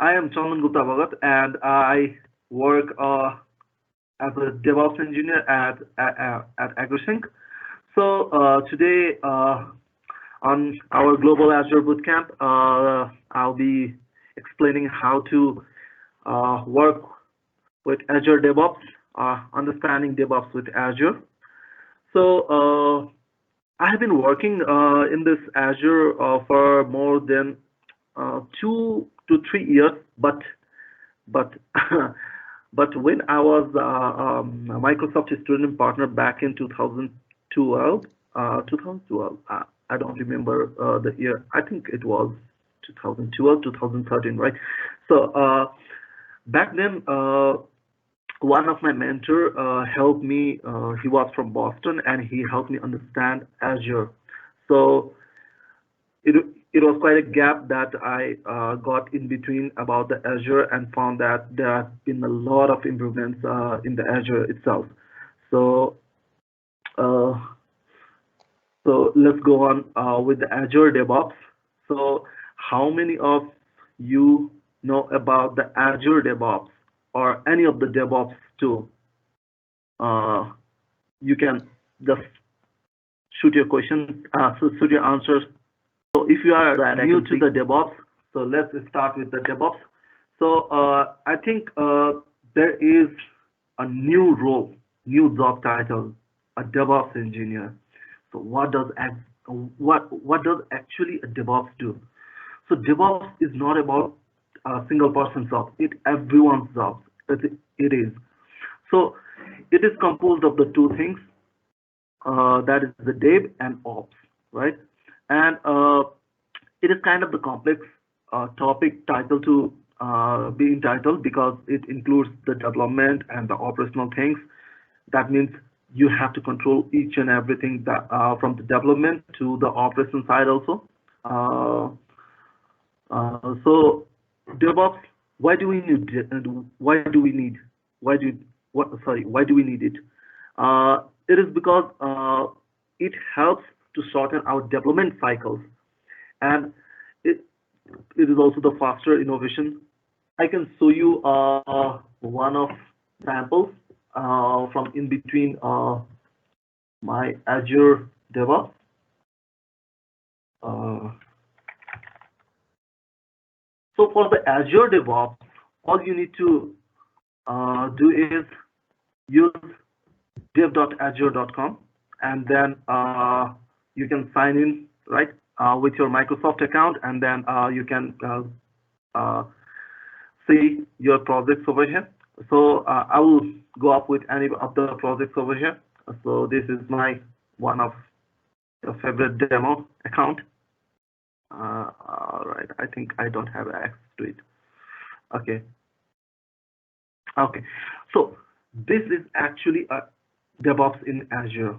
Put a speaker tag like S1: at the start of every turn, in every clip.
S1: I am Chandan Gupta Bhagat, and I work as a Devops engineer at Agrisync. So today on our Global Azure Bootcamp, I'll be explaining how to work with Azure Devops, understanding DevOps with Azure. So I have been working in this Azure for more than 2 to 3 years, but but when I was a Microsoft student partner back in 2012, 2012, I don't remember the year. I think it was 2012, 2013, right? So back then, one of my mentor helped me. He was from Boston, and he helped me understand Azure. So it it was quite a gap that I got in between about the Azure and found that there have been a lot of improvements in the Azure itself. So uh, so let's go on with the Azure DevOps. So how many of you know about the Azure DevOps or any of the DevOps tool? Uh, you can just shoot your question, shoot your answers. So if you are new to the DevOps, so let's start with the DevOps. So I think there is a new role, new job title, a DevOps engineer. So what does actually a DevOps do? So DevOps is not about a single person's job. It everyone's job. It is. So it is composed of the two things, that is the dev and ops, right? And it is kind of the complex topic title to be entitled because it includes the development and the operational things. That means you have to control each and everything that from the development to the operation side also. Uh, so DevOps, why do we need it? And why do we need? Why do what? Sorry, why do we need it? It is because it helps to shorten our development cycles, and it it is also the faster innovation. I can show you one of samples from in between my Azure DevOps. Uh, so for the Azure DevOps, all you need to do is use dev.azure.com, and then you can sign in, right, with your Microsoft account, and then you can uh, see your projects over here. So I will go up with any of the projects over here. So this is my one of the favorite demo account. All right, I think I don't have access to it. Okay. Okay. So this is actually a DevOps in Azure.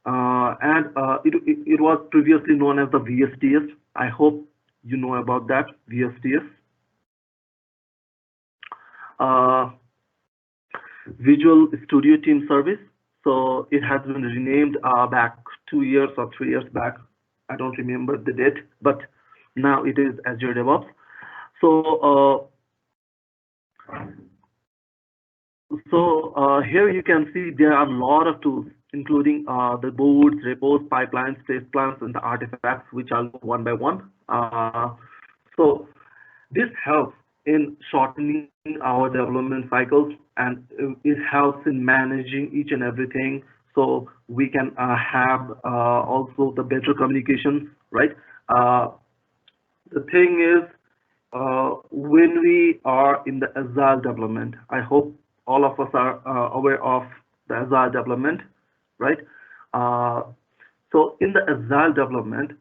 S1: And it was previously known as the VSTS. I hope you know about that, VSTS. Visual Studio Team Service. So it has been renamed back 2 years or 3 years back. I don't remember the date, but now it is Azure DevOps. So here you can see there are a lot of tools, including the boards, repos, pipelines, test plans, and the artifacts, which I'll go one by one. So this helps in shortening our development cycles, and it helps in managing each and everything. So we can have also the better communication, right? The thing is, when we are in the Agile development, I hope all of us are aware of the Agile development, right? Uh, so in the Agile development,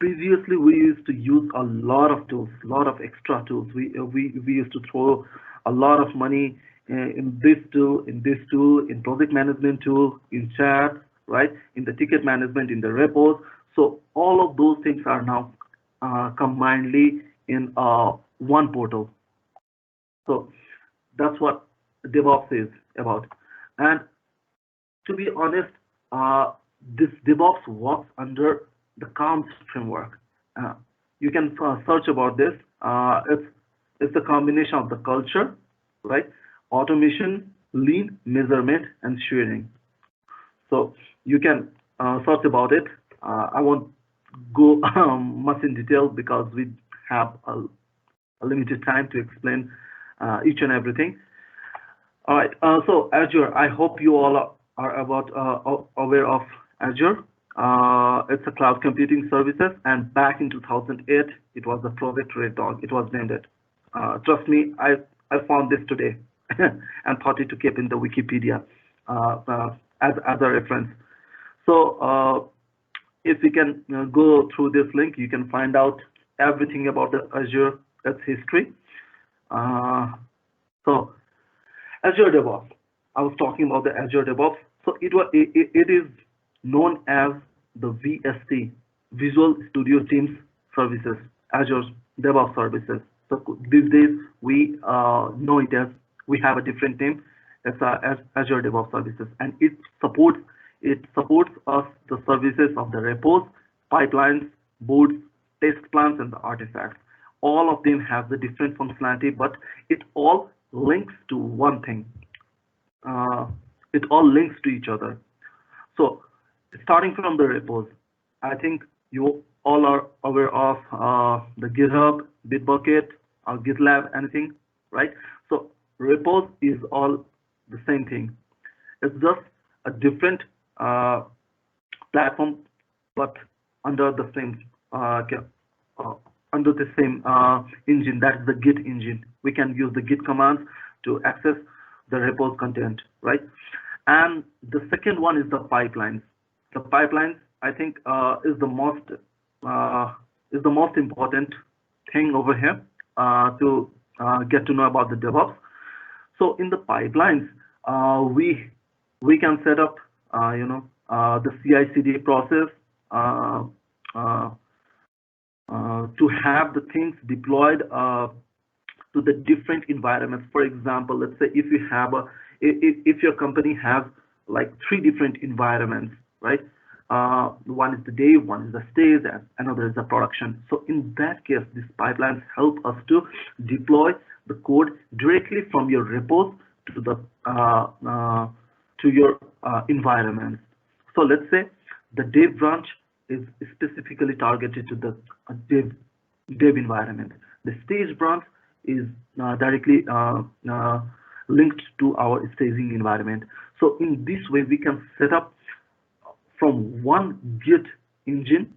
S1: previously we used to use a lot of tools, a lot of extra tools. We used to throw a lot of money in this tool, in project management tool, in chat, right? In the ticket management, in the repos. So all of those things are now combinedly in one portal. So that's what DevOps is about. And to be honest, this DevOps works under the COMS framework. You can search about this. It's It's the combination of the culture, right? Automation, lean, measurement, and sharing. So you can search about it. I won't go much in detail because we have a limited time to explain each and everything. All right. So Azure, I hope you all are aware of Azure. It's a cloud computing services, and back in 2008, it was the Project Red Dog. It was named it. Trust me, I found this today and thought it to keep in the Wikipedia as a reference. So if you can go through this link, you can find out everything about the Azure, its history. So Azure Devops. I was talking about the Azure Devops. So it is known as the VST, Visual Studio Teams Services, Azure DevOps Services. So these days we know it as, we have a different name. It's as Azure DevOps Services, and it supports us the services of the repos, pipelines, boards, test plans, and the artifacts. All of them have the different functionality, but it all links to one thing. It all links to each other. So starting from the repos, I think you all are aware of the GitHub, Bitbucket, or GitLab, anything, right? So repos is all the same thing. It's just a different platform, but under the same engine. That is the Git engine. We can use the Git commands to access the repos content, right? And the second one is the pipelines. The pipelines, I think, is the most important thing over here to get to know about the DevOps. So in the pipelines, we can set up, the CI/CD process to have the things deployed to the different environments. For example, let's say if you have if your company has like 3 different environments, right? One is the dev, one is the stage, and another is the production. So in that case, these pipelines help us to deploy the code directly from your repos to the to your environment. So let's say the dev branch is specifically targeted to the dev environment. The stage branch is directly linked to our staging environment. So in this way, we can set up from one Git engine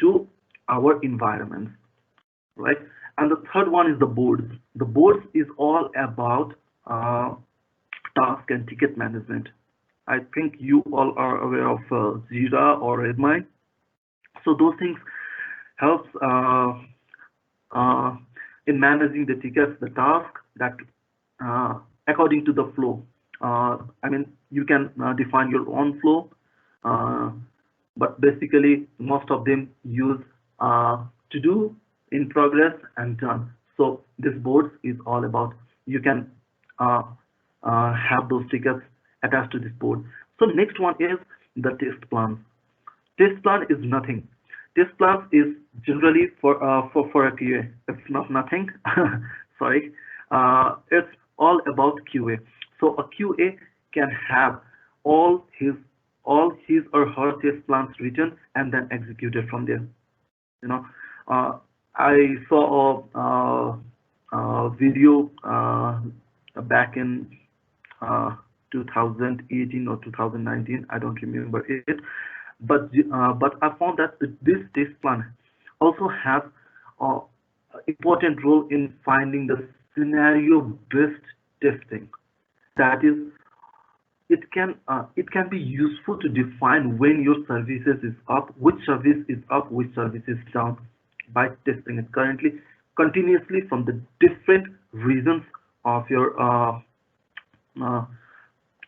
S1: to our environments, right? And the third one is the boards. The boards is all about task and ticket management. I think you all are aware of Jira or Redmine. So those things helps in managing the tickets, the task that according to the flow. I mean, you can define your own flow, but basically most of them use to do, in progress, and done. So this board is all about, you can have those tickets attached to this board. So next one is the test plan. Test plan is nothing. Test plan is generally for a QA. It's not nothing. Sorry. It's all about QA. So a QA can have all his or her test plans written and then executed from there. You know, I saw a video back in 2018 or 2019. I don't remember it, but I found that this test plan also has an important role in finding the scenario-based testing. That is, it can be useful to define when your services is up, which service is up, which service is down, by testing it continuously from the different regions of your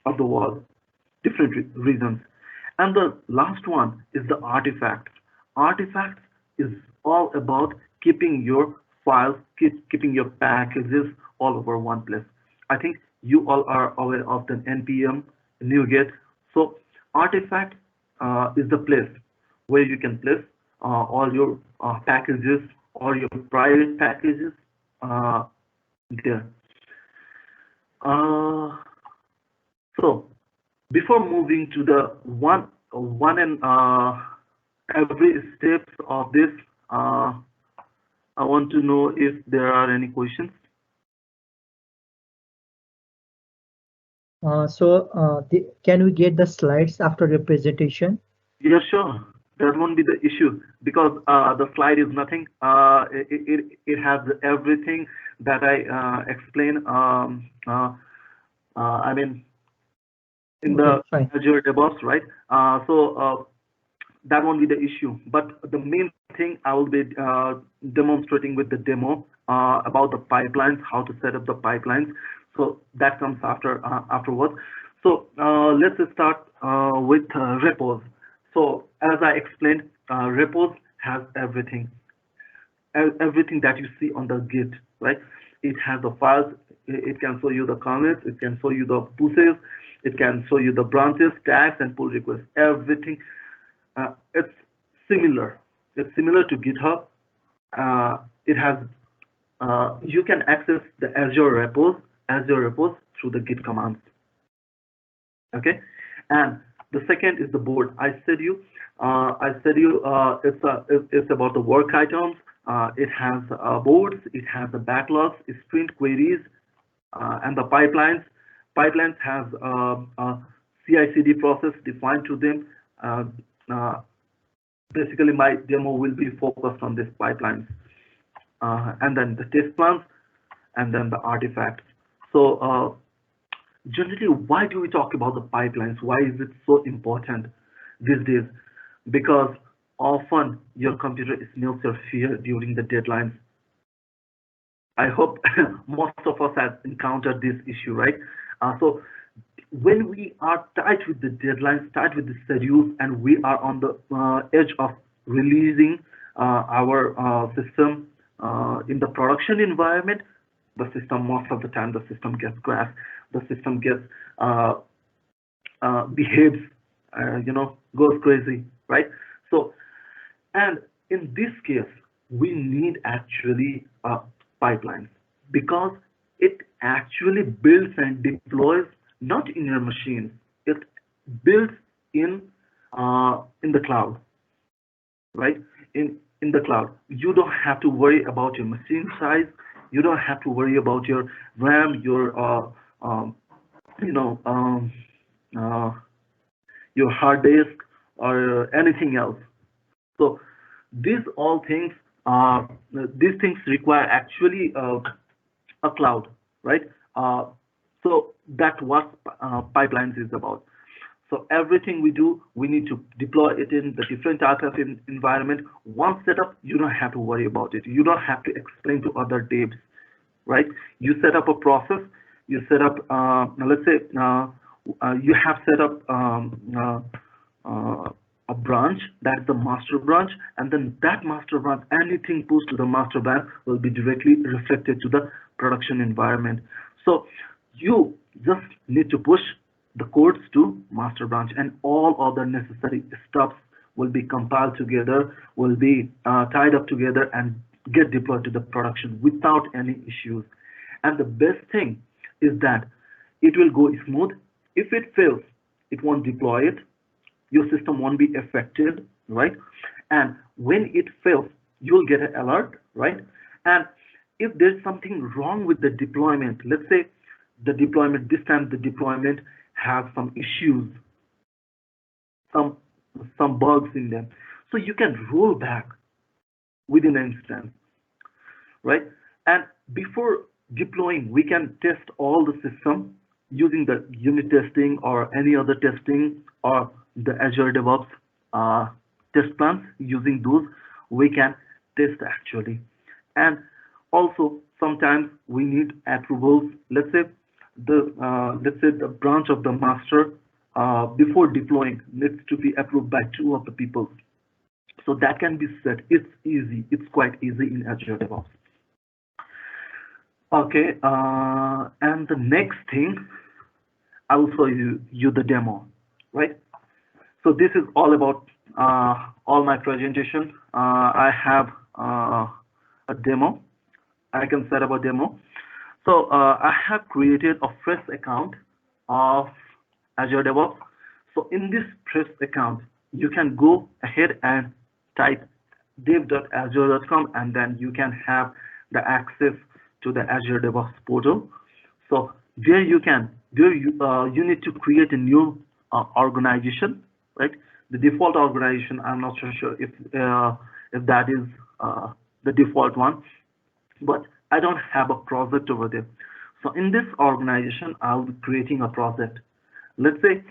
S1: of the world, different reasons. And the last one is the artifacts. Artifacts is all about keeping your files, keeping your packages all over one place. I think you all are aware of the npm NuGet. So artifact is the place where you can place all your packages, or your private packages there. So before moving to the one and every steps of this, I want to know if there are any questions.
S2: Can we get the slides after your presentation?
S1: Yeah, sure. That won't be the issue because the slide is nothing. It has everything that I explain. I mean, in the
S2: Fine.
S1: Azure Devops, right? That won't be the issue. But the main thing I will be demonstrating with the demo about the pipelines, how to set up the pipelines. So that comes afterwards. So let's start with repos. So as I explained, repos has everything that you see on the Git, right? It has the files, it can show you the commits, it can show you the pushes, it can show you the branches, tags, and pull requests, everything. It's similar. It's similar to GitHub. It has, you can access the Azure repos through the Git commands. Okay, and the second is the board. I said you, it's about the work items. It has boards, it has the backlogs, sprint queries, and the pipelines. Pipelines have a CI/CD process defined to them. Basically, my demo will be focused on these pipelines, and then the test plans, and then the artifacts. So generally, why do we talk about the pipelines? Why is it so important these days? Because often your computer smells your fear during the deadlines. I hope most of us have encountered this issue, right? So when we are tight with the deadlines, tight with the schedules, and we are on the edge of releasing our system in the production environment, the system, most of the time, the system gets crashed, the system gets behaves, goes crazy, right? So, and in this case, we need actually pipelines because it actually builds and deploys not in your machines. It builds in the cloud, right? In the cloud, you don't have to worry about your machine size. You don't have to worry about your RAM, you know, um, uh, your hard disk, or anything else. So these all things, these things require actually a cloud, right? So that's what pipelines is about. So everything we do, we need to deploy it in the different type of environment. Once set up, you don't have to worry about it. You don't have to explain to other devs, right? You set up a process. You set up, let's say, you have set up a branch, that's the master branch, and then that master branch, anything pushed to the master branch will be directly reflected to the production environment. So you just need to push the codes to master branch, and all other necessary steps will be compiled together, will be tied up together, and get deployed to the production without any issues. And the best thing is that it will go smooth. If it fails, it won't deploy it. Your system won't be affected, right? And when it fails, you'll get an alert, right? And if there's something wrong with the deployment, let's say the deployment, this time the deployment has some issues, some bugs in them. So you can roll back within an instance, right? And before deploying, we can test all the system using the unit testing or any other testing or the Azure Devops test plans. Using those, we can test actually. And also, sometimes we need approvals. Let's say the branch of the master before deploying needs to be approved by 2 of the people. So that can be set. It's easy. It's quite easy in Azure DevOps. Okay, and the next thing, I will show you the demo, right? So this is all about all my presentation. I have a demo. I can set up a demo. So I have created a fresh account of Azure DevOps. So in this fresh account, you can go ahead and type dev.azure.com, and then you can have the access to the Azure DevOps portal. So there you need to create a new organization, right? The default organization, I'm not so sure if that is the default one, but I don't have a project over there. So in this organization, I'll be creating a project. Let's say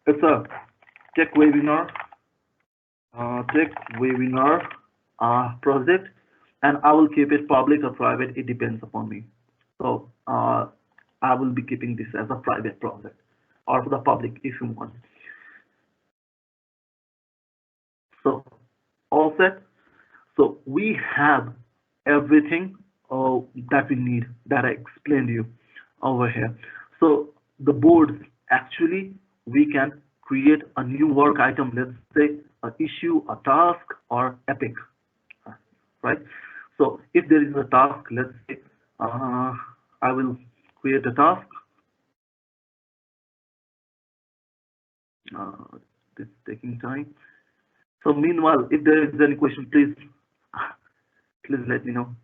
S1: it's a techWebinar project, and I will keep it public or private. It depends upon me. So I will be keeping this as a private project, or for the public if you want. So all set. So we have everything that we need, that I explained to you over here. So the boards, actually we can create a new work item, let's say an issue, a task, or epic, right? So if there is a task, let's say I will create a task. It's taking time. So meanwhile, if there is any question, please let me know.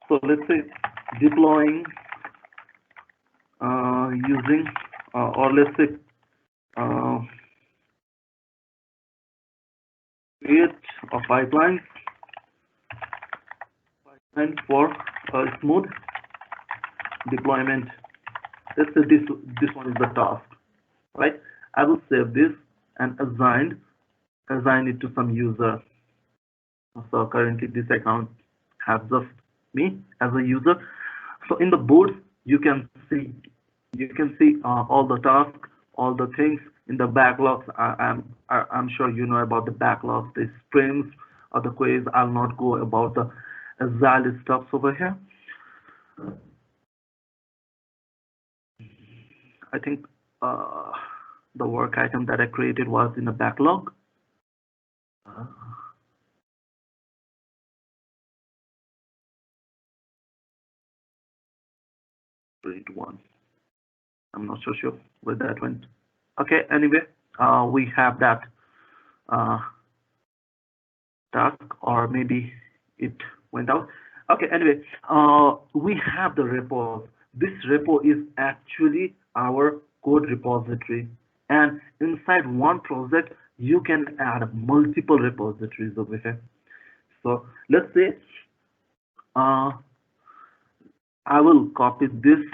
S1: So let's say deploying using or let's say create a pipeline for a smooth deployment. Let's say this one is the task, right? I will save this and assign it to some user. So currently this account has just me as a user. So in the boards you can see all the tasks, all the things in the backlogs. I'm sure you know about the backlogs, the sprints, or the queries. I'll not go about the agile stuff over here. I think the work item that I created was in the backlog. Grade 1. I'm not so sure where that went. Okay, anyway, we have that task, or maybe it went out. Okay, anyway, we have the repo. This repo is actually our code repository, and inside one project you can add multiple repositories over here. So let's say I will copy this.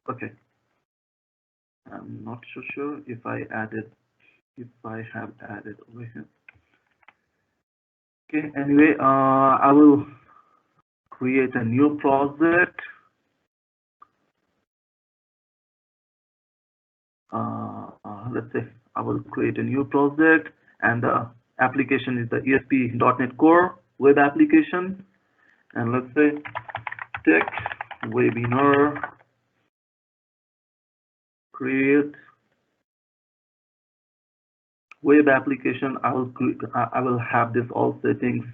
S1: Okay, I'm not so sure if I have added over here. Okay, anyway, I will create a new project. Let's say I will create a new project, and the application is the ESP.NET Core web application, and let's say techWebinar create web application. I will have this all settings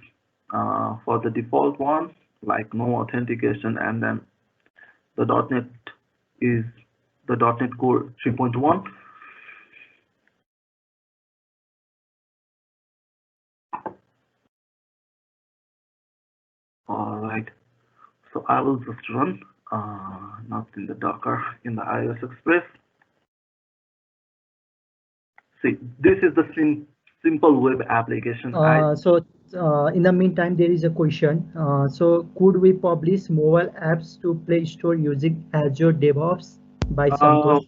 S1: for the default one, like no authentication, and then the .NET is the .NET Core 3.1. All right, so I will just run, not in the Docker, in the iOS Express. See, this is the simple web application.
S2: In the meantime, there is a question. So could we publish mobile apps to Play Store using Azure DevOps by Santosh?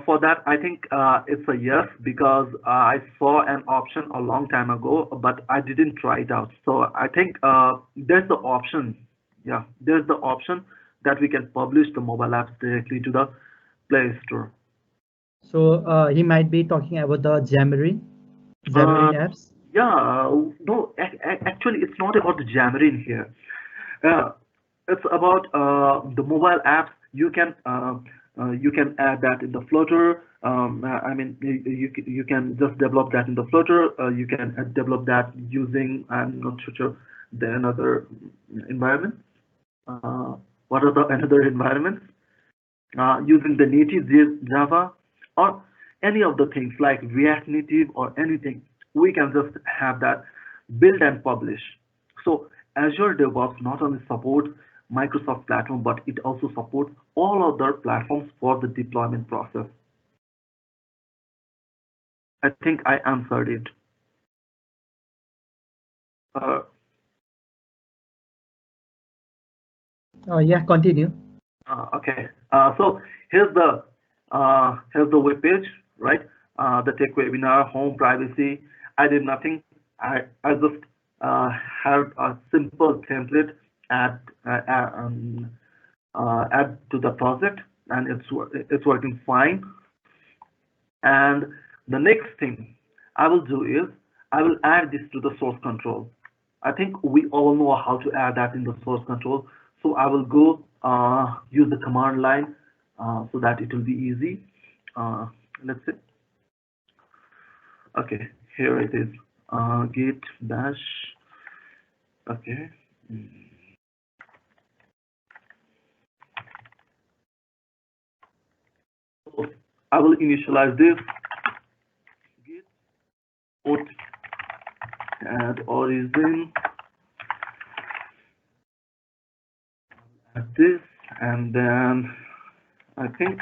S1: For that, I think it's a yes, because I saw an option a long time ago, but I didn't try it out. So I think there's the option. Yeah, there's the option that we can publish the mobile apps directly to the Play Store.
S2: So he might be talking about the Xamarin apps.
S1: Yeah, no, actually, it's not about the Xamarin here. It's about the mobile apps. You can You can add that in the Flutter. I mean, you can just develop that in the Flutter. You can develop that using, I'm not sure, the another environment. What are the another environments? Using the native Java or any of the things like React Native or anything, we can just have that build and publish. So Azure DevOps not only supports Microsoft platform, but it also supports all other platforms for the deployment process. I think I answered it.
S2: Yeah, continue.
S1: Okay. So here's the web page, right? The tech webinar, home, privacy. I did nothing. I just had a simple template add to the project, and it's working fine. And the next thing I will do is I will add this to the source control. I think we all know how to add that in the source control. So I will go use the command line so that it will be easy. Let's see. Okay, here it is. Git dash. Okay. So I will initialize this. Git put add origin. Add this, and then I think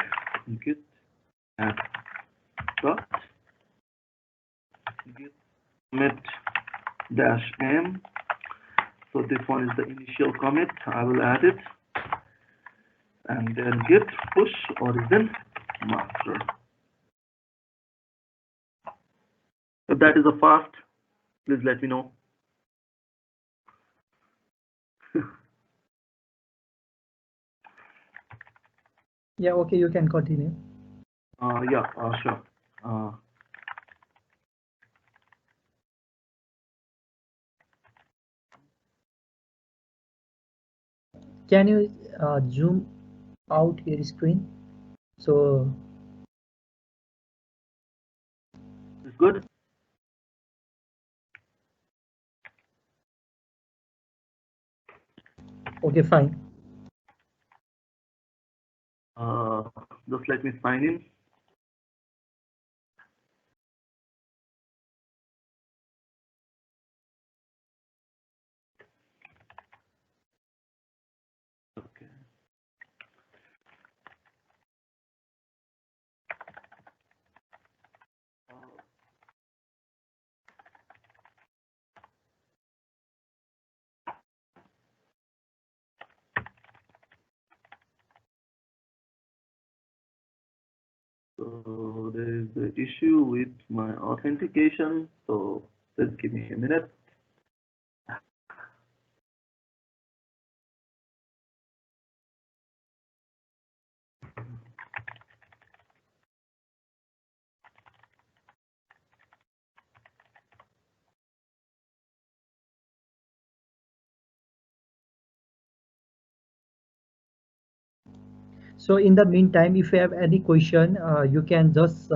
S1: git add dot git commit dash m. So this one is the initial commit. I will add it, and then git push origin master. If that is a fast, please let me know.
S2: Yeah, okay, you can continue.
S1: Yeah, sure.
S2: Can you zoom out your screen? So
S1: It's good.
S2: okay, fine.
S1: Just let me sign in. Okay. So there is the issue with my authentication. So just give me a minute.
S2: So in the meantime, if you have any question, you can just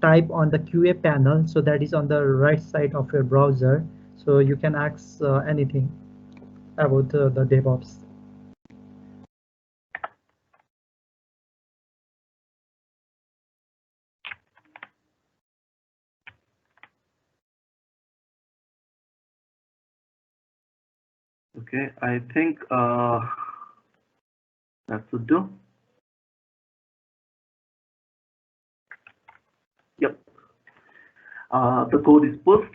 S2: type on the QA panel. So that is on the right side of your browser. So you can ask anything about the DevOps.
S1: Okay, I think that should do. Yep. The code is pushed.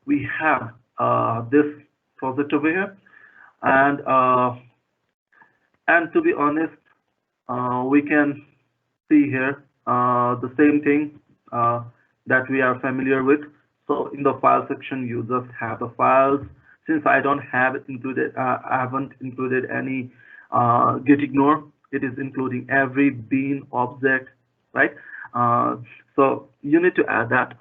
S1: We have this project over here, and to be honest, we can see here the same thing that we are familiar with. So in the file section, you just have the files. Since I don't have it included, I haven't included any git ignore. It is including every bean object, right? So you need to add that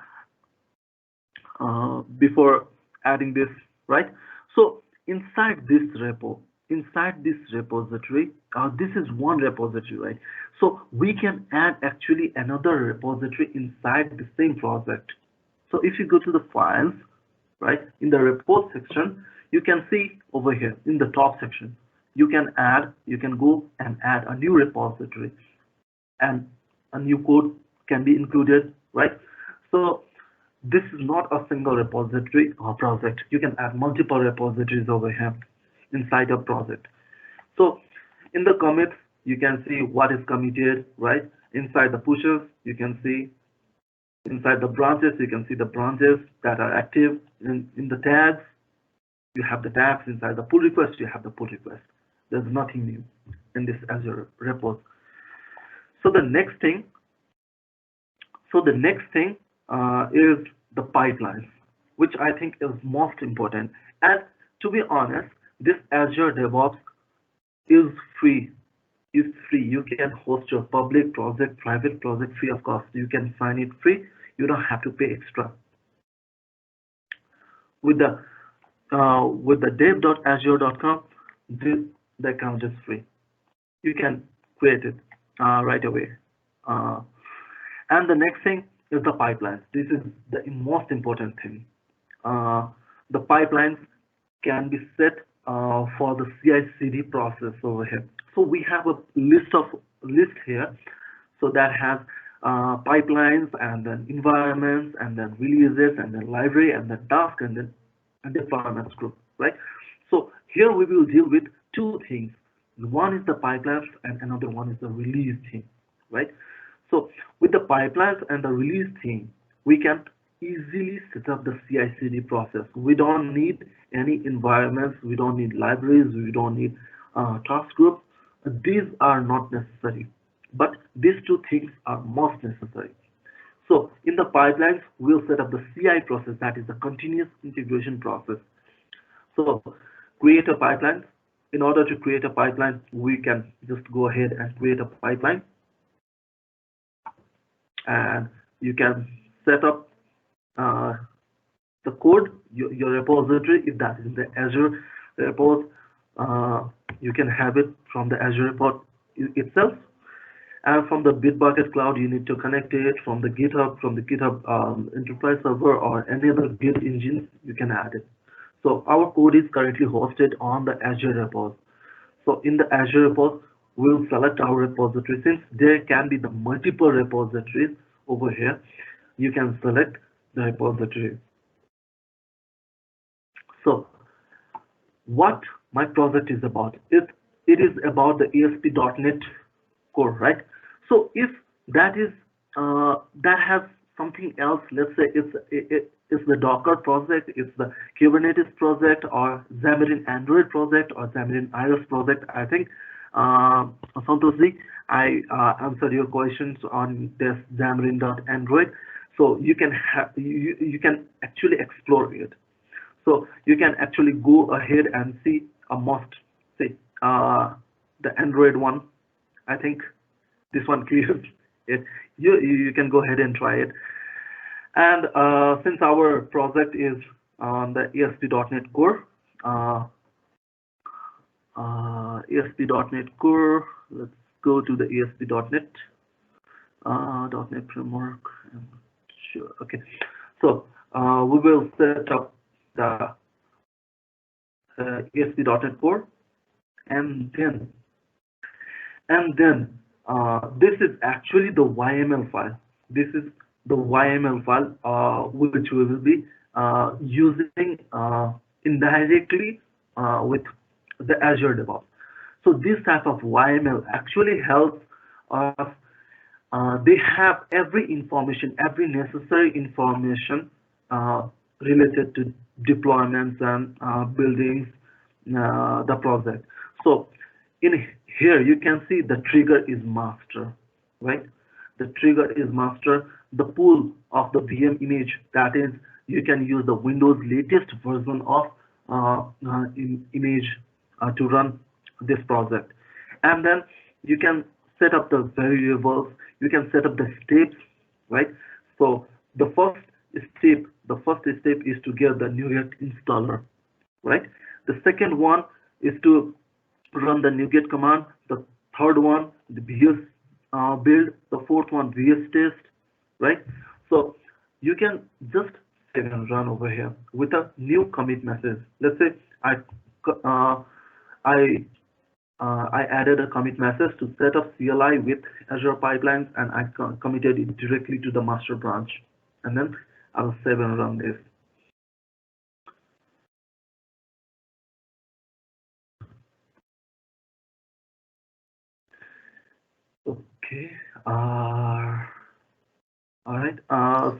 S1: before adding this, right? So inside this repo, inside this repository, this is one repository, right? So we can add actually another repository inside the same project. So if you go to the files, right, in the report section, you can see over here in the top section, you can go and add a new repository, and a new code can be included, right? So this is not a single repository or project. You can add multiple repositories over here inside a project. So in the commits, you can see what is committed, right? Inside the pushes, you can see. Inside the branches, you can see the branches that are active. In the tags, you have the tags. Inside the pull request, you have the pull request. There's nothing new in this Azure repos. So the next thing is the pipelines, which I think is most important. And to be honest, this Azure DevOps is free. It's free. You can host your public project, private project free of cost. You can find it free. You don't have to pay extra. With the dev.azure.com, the account is free. You can create it right away. And the next thing is the pipelines. This is the most important thing. The pipelines can be set for the CI/CD process over here. So we have a list here. So that has pipelines, and then environments, and then releases, and then library, and then task, and then deployments group, right? So here we will deal with two things. One is the pipelines, and another one is the release thing, right? So with the pipelines and the release thing, we can easily set up the CI/CD process. We don't need any environments, we don't need libraries, we don't need task groups. These are not necessary, but these two things are most necessary. So in the pipelines, we'll set up the CI process, that is the continuous integration process. So create a pipeline. In order to create a pipeline, we can just go ahead and create a pipeline. And you can set up the code, your repository, if that is in the Azure repos, you can have it from the Azure report itself. And from the Bitbucket cloud, you need to connect it from the GitHub, enterprise server, or any other Git engine, you can add it. So our code is currently hosted on the Azure repos. So in the Azure repos, we'll select our repository. Since there can be the multiple repositories over here, you can select the repository. So what my project is about, it is about the ASP.NET Core, right? So if that is that has something else, let's say it's the Docker project, it's the Kubernetes project, or Xamarin Android project, or Xamarin iOS project. I think Santoshi, I answered your questions on this Xamarin.Android. So you can you can actually explore it. So you can actually go ahead and see a must see the Android one. I think this one clears it. You can go ahead and try it. And since our project is on the ASP.NET Core, ASP.NET Core, let's go to the ASP.NET .NET Framework. Sure. Okay. So we will set up the ASP.NET Core, and then this is actually the YML file. This is the YML file which we will be using indirectly with the Azure DevOps. So this type of YML actually helps us. They have every information, every necessary information related to deployments and buildings the project. So in here you can see the trigger is master, right? The trigger is master. The pool of the VM image, that is, you can use the Windows latest version of image to run this project. And then you can set up the variables, you can set up the steps, right? So the first step is to get the NuGet installer, right? The second one is to run the NuGet command. The third one, the VS build. The fourth one, VS test, right? So you can just save and run over here with a new commit message. Let's say uh, I I added a commit message to set up CLI with Azure pipelines, and I committed it directly to the master branch. And then I'll save and run this. Okay. All right.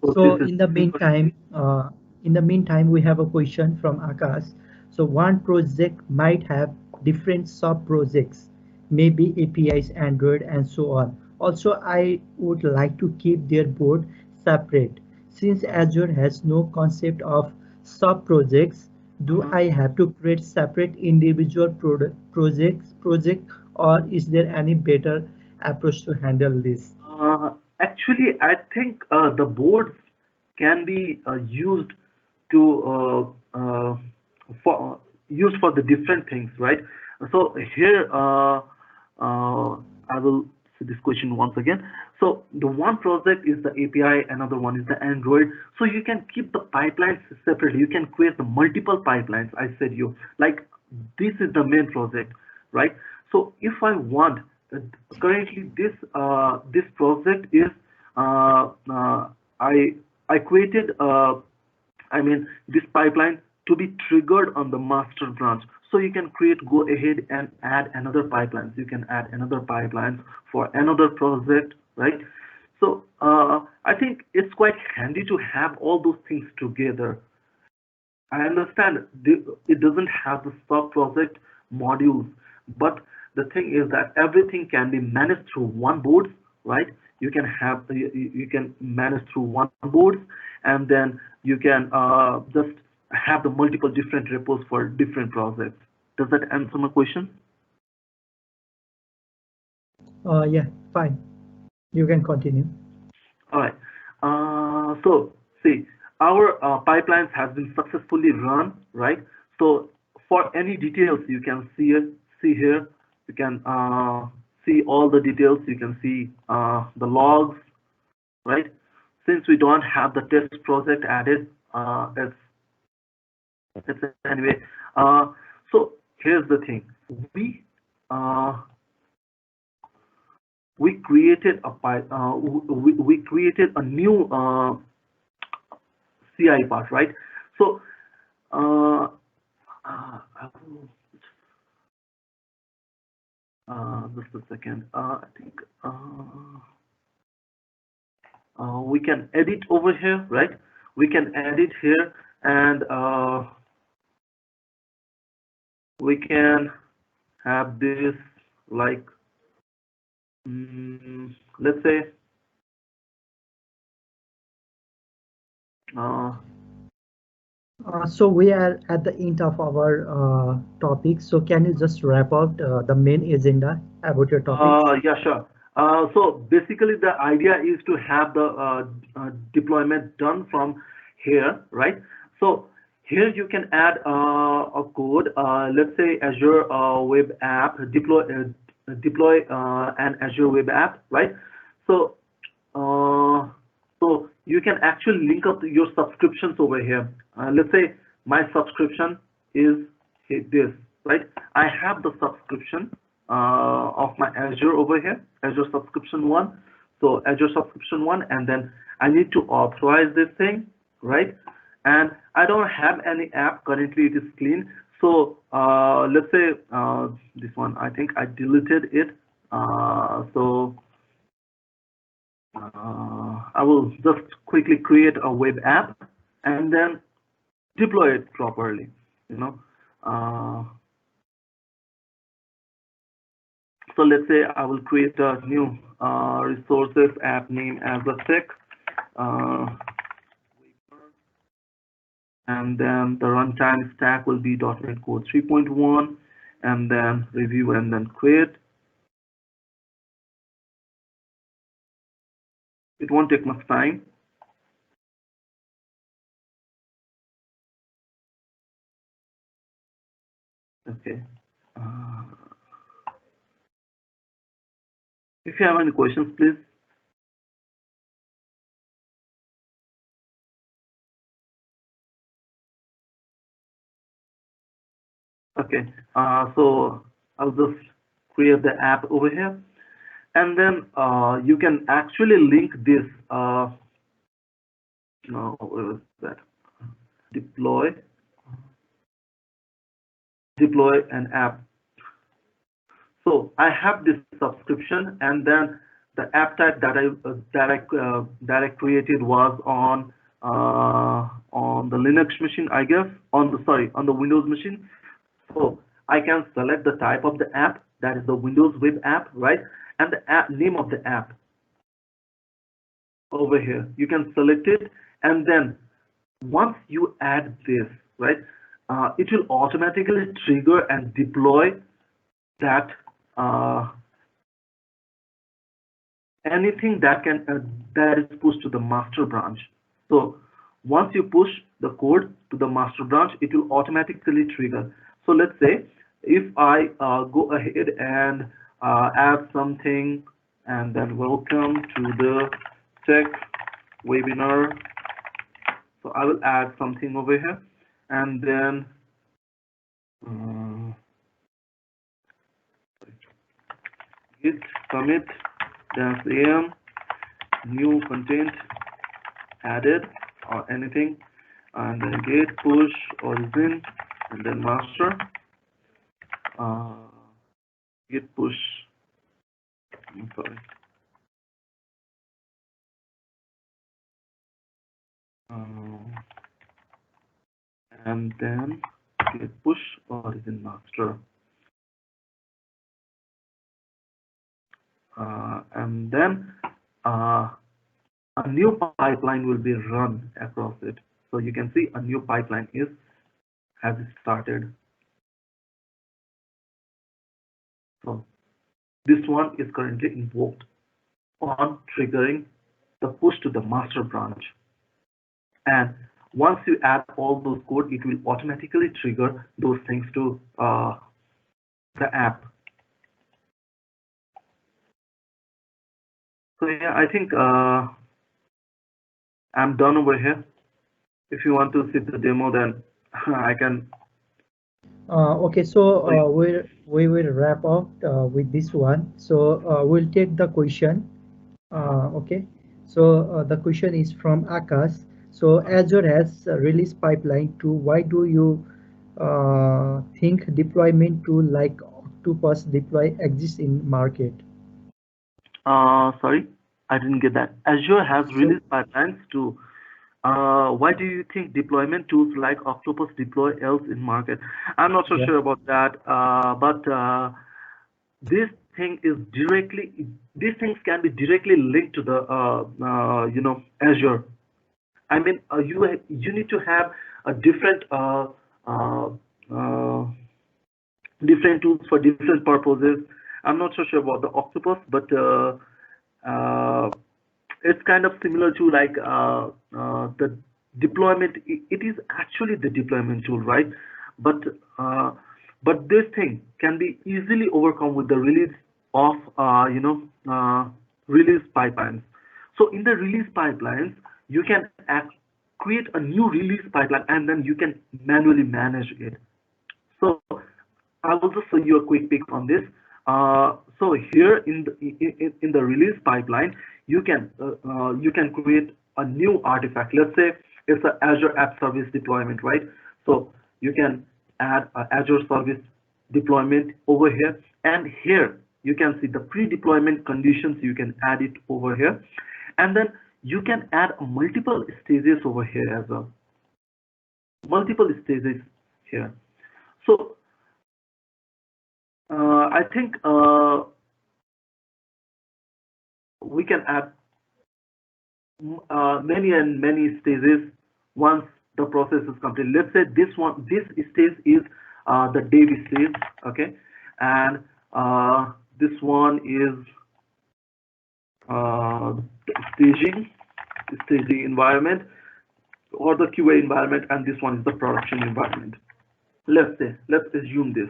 S2: So
S1: This is
S2: in the meantime, we have a question from Akash. So one project might have different sub projects, maybe APIs, Android, and so on. Also, I would like to keep their board separate. Since Azure has no concept of sub projects, do
S1: uh,
S2: I have to create separate individual project, or is there any better approach to handle this?
S1: actually, I think the boards can be used to for used for the different things, right? So here, I will see this question once again. So the one project is the API, another one is the Android. So you can keep the pipelines separately. You can create the multiple pipelines. I said you like this is the main project, right? So if I want currently this project is I created I mean this pipeline to be triggered on the master branch. So you can go ahead and add another pipelines. You can add another pipelines for another project, right? So I think it's quite handy to have all those things together. I understand it doesn't have the sub project modules, but the thing is that everything can be managed through one board, right? You can have you can manage through one board, and then you can just have the multiple different repos for different projects. Does that answer my question?
S2: Yeah, fine. You can continue.
S1: All right. So see, our pipelines have been successfully run, right? So for any details, you can see it, see here. You can see all the details. You can see the logs, right? Since we don't have the test project added, it's anyway. So here's the thing. We uh, we created a we created a new CI part, right? So, uh, I will, just a second. I think we can edit over here, right? We can edit here, and we can have this like, let's say, uh,
S2: So we are at the end of our topic. So can you just wrap up the main agenda about your topics?
S1: Yeah, sure. So basically, the idea is to have the deployment done from here, right? So here you can add a code. Let's say Azure Web App deploy an Azure Web App, right? So uh, so you can actually link up your subscriptions over here. Let's say my subscription is this, right? I have the subscription of my Azure over here, Azure subscription one. So Azure subscription one, and then I need to authorize this thing, right? And I don't have any app currently; it is clean. So let's say this one. I think I deleted it. So I will just quickly create a web app and then deploy it properly. You know. So let's say I will create a new resources app name as a tech, uh, and then the runtime stack will be .NET Core 3.1, and then review and then create. It won't take much time. Okay. If you have any questions, please. Okay. So I'll just create the app over here, and then you can actually link this. No, where was that? Deploy, deploy an app. So I have this subscription, and then the app type that I created was on the Linux machine, I guess, on the Windows machine. So I can select the type of the app, that is the Windows web app, right? And the app name of the app over here. You can select it, and then once you add this, right, it will automatically trigger and deploy that anything that is pushed to the master branch. So once you push the code to the master branch, it will automatically trigger. So let's say if I go ahead and add something, and then welcome to the tech webinar. So I will add something over here, and then git commit -am new content added or anything, and then git push origin, and then master git push, I'm sorry, and then git push origin master, and then a new pipeline will be run across it. So you can see a new pipeline has started. So this one is currently invoked on triggering the push to the master branch. And once you add all those code, it will automatically trigger those things to the app. So yeah, I think I'm done over here. If you want to see the demo, then I can.
S2: Okay, so we will wrap up with this one. So we'll take the question. Okay, so the question is from Akash. So Azure has a release pipeline too. Why do you think deployment tool like Octopus Deploy exists in market?
S1: Sorry, I didn't get that. Azure has
S2: So
S1: released pipelines too. Why do you think deployment tools like Octopus deploy else in market? I'm not so
S2: yeah.
S1: sure about that, but this thing is directly, these things can be directly linked to the Azure. I mean, you need to have a uh, uh, different tools for different purposes. I'm not so sure about the Octopus, but uh, it's kind of similar to like the deployment. It is actually the deployment tool, right? But uh, but this thing can be easily overcome with the release of release pipelines. So in the release pipelines, you can create a new release pipeline, and then you can manually manage it. So I will just show you a quick peek on this. So here in the release pipeline, you can create a new artifact. Let's say it's an Azure App Service deployment, right? So you can add an Azure Service deployment over here, and here you can see the pre-deployment conditions. You can add it over here, and then you can add multiple stages over here as well. Multiple stages here. So I think we can add many and many stages once the process is complete. Let's say this stage is the dev stage, okay, and this one is uh, staging, staging environment or the QA environment, and this one is the production environment. let's assume this.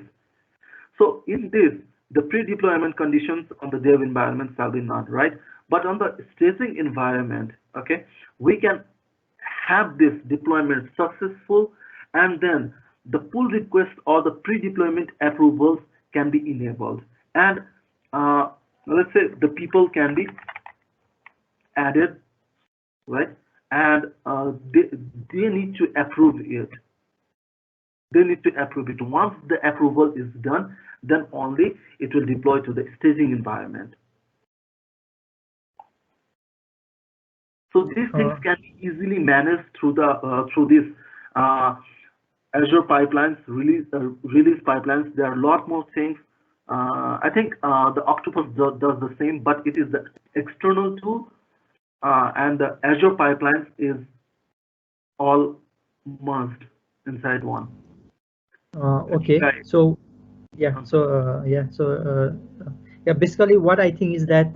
S1: So in this, the pre-deployment conditions on the dev environment shall be none, right? But on the staging environment, okay, we can have this deployment successful, and then the pull request or the pre-deployment approvals can be enabled, and uh, let's say the people can be added, right? And they need to approve it. They need to approve it. Once the approval is done, then only it will deploy to the staging environment. So these things can be easily managed through this Azure pipelines, release pipelines. There are a lot more things. I think the Octopus does the same, but it is the external tool, and the Azure pipelines is all merged inside one.
S2: Okay, so yeah, yeah, basically what I think is that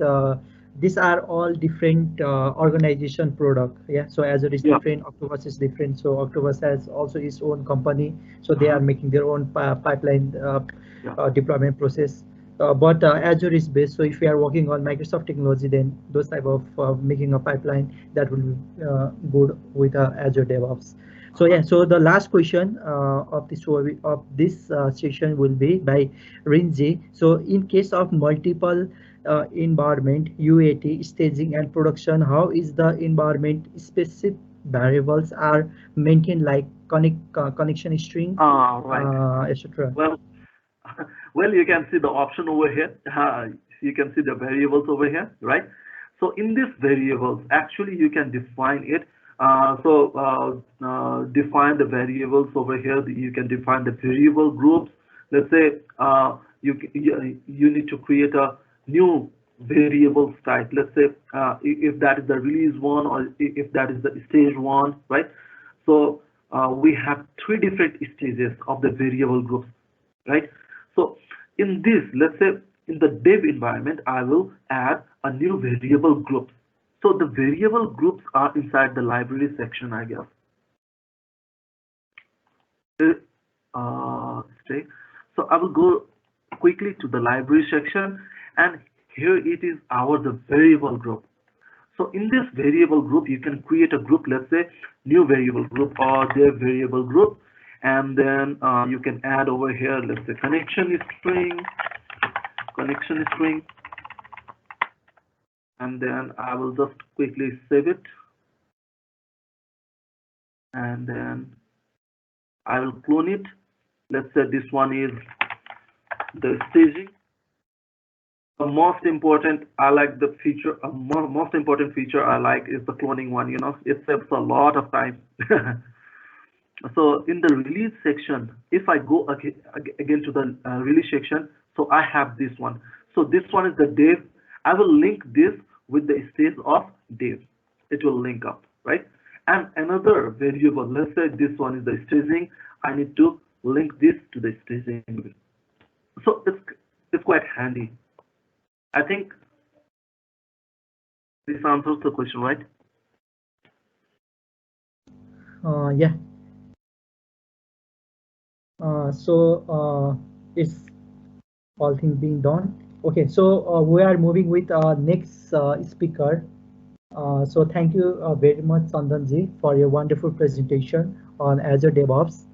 S2: these are all different organization product. Yeah, so Azure is different, Octopus is different. So Octopus has also its own company, so they are making their own pipeline deployment process. But Azure is best. So if you are working on Microsoft technology, then those type of making a pipeline, that will be good with Azure DevOps. So yeah, so the last question of this session will be by Rinji. So in case of multiple environment, UAT, staging and production, how is the environment specific variables are maintained, like connection string, etc.?
S1: Well, you can see the option over here. You can see the variables over here, right? So in these variables, actually you can define it. Define the variables over here. You can define the variable groups. Let's say you need to create a new variable type. Let's say if that is the release one, or if that is the stage one, right? So we have three different stages of the variable groups, right? So in this, let's say in the dev environment, I will add a new variable group. So the variable groups are inside the library section, I guess. So I will go quickly to the library section, and here it is the variable group. So in this variable group, you can create a group, let's say new variable group or dev variable group, and then you can add over here, let's say connection string, and then I will just quickly save it, and then I will clone it. Let's say this one is the staging. The most important, I like the feature. Most important feature I like is the cloning one. It saves a lot of time. So in the release section, if I go again to the release section, so I have this one. So this one is the dev. I will link this with the stage of dev. It will link up, right? And another variable, let's say this one is the staging. I need to link this to the staging. So it's quite handy. I think this answers the question, right?
S2: Yeah. It's all things being done. Okay, so we are moving with our next speaker. So thank you very much, Chandanji, for your wonderful presentation on Azure DevOps.